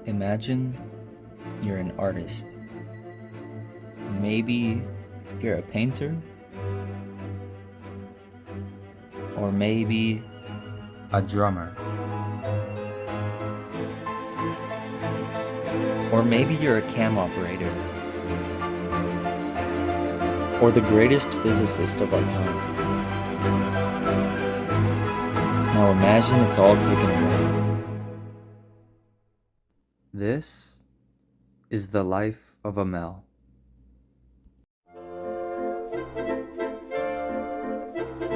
Imagine you're an artist. Maybe you're a painter, or maybe a drummer, or maybe you're a cam operator, or the greatest physicist of our time. Now imagine it's all taken away. This is the life of Amel.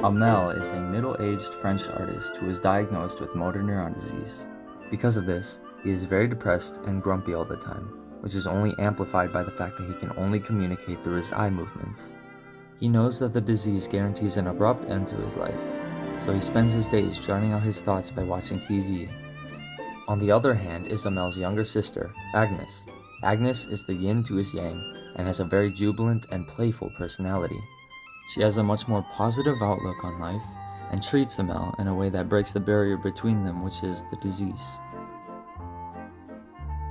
Amel is a middle-aged French artist who was diagnosed with motor neuron disease. Because of this, he is very depressed and grumpy all the time, which is only amplified by the fact that he can only communicate through his eye movements. He knows that the disease guarantees an abrupt end to his life, so he spends his days drowning out his thoughts by watching TV. On the other hand is Amel's younger sister, Agnes. Agnes is the yin to his yang and has a very jubilant and playful personality. She has a much more positive outlook on life and treats Amel in a way that breaks the barrier between them, which is the disease.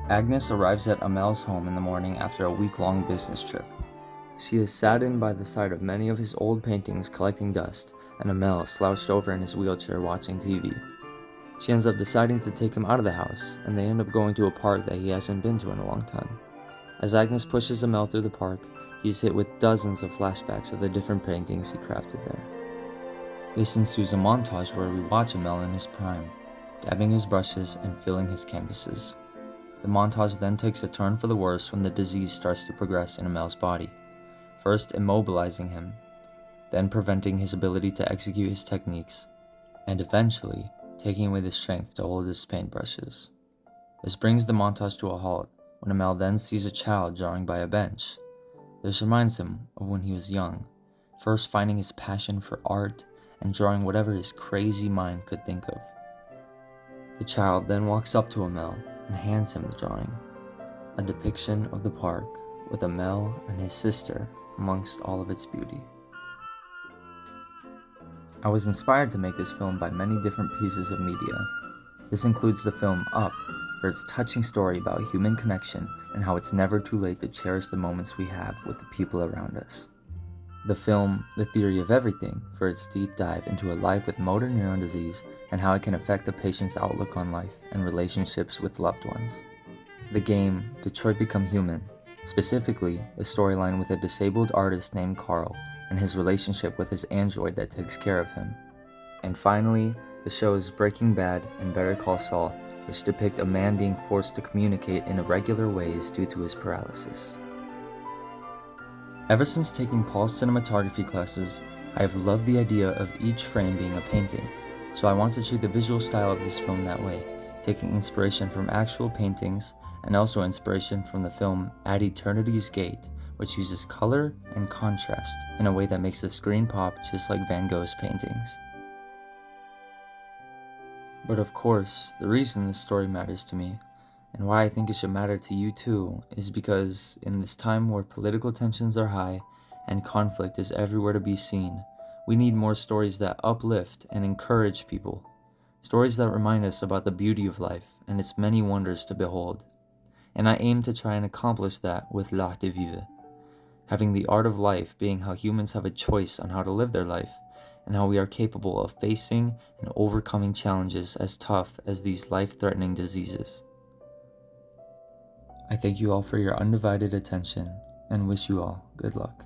Agnes arrives at Amel's home in the morning after a week-long business trip. She is saddened by the sight of many of his old paintings collecting dust, and Amel slouched over in his wheelchair watching TV. She ends up deciding to take him out of the house, and they end up going to a park that he hasn't been to in a long time. As Agnes pushes Amel through the park, he is hit with dozens of flashbacks of the different paintings he crafted there. This ensues a montage where we watch Amel in his prime, dabbing his brushes and filling his canvases. The montage then takes a turn for the worse when the disease starts to progress in Amel's body, first immobilizing him, then preventing his ability to execute his techniques, and eventually taking away the strength to hold his paintbrushes. This brings the montage to a halt when Amel then sees a child drawing by a bench. This reminds him of when he was young, first finding his passion for art and drawing whatever his crazy mind could think of. The child then walks up to Amel and hands him the drawing, a depiction of the park with Amel and his sister amongst all of its beauty. I was inspired to make this film by many different pieces of media. This includes the film Up, for its touching story about human connection and how it's never too late to cherish the moments we have with the people around us. The film The Theory of Everything, for its deep dive into a life with motor neuron disease and how it can affect the patient's outlook on life and relationships with loved ones. The game Detroit Become Human, specifically the storyline with a disabled artist named Carl and his relationship with his android that takes care of him. And finally, the shows Breaking Bad and Better Call Saul, which depict a man being forced to communicate in irregular ways due to his paralysis. Ever since taking Paul's cinematography classes, I have loved the idea of each frame being a painting, so I want to treat the visual style of this film that way, taking inspiration from actual paintings and also inspiration from the film At Eternity's Gate, which uses color and contrast in a way that makes the screen pop just like Van Gogh's paintings. But of course, the reason this story matters to me, and why I think it should matter to you too, is because in this time where political tensions are high and conflict is everywhere to be seen, we need more stories that uplift and encourage people. Stories that remind us about the beauty of life and its many wonders to behold. And I aim to try and accomplish that with L'Art de Vivre. Having the art of life being how humans have a choice on how to live their life, and how we are capable of facing and overcoming challenges as tough as these life-threatening diseases. I thank you all for your undivided attention and wish you all good luck.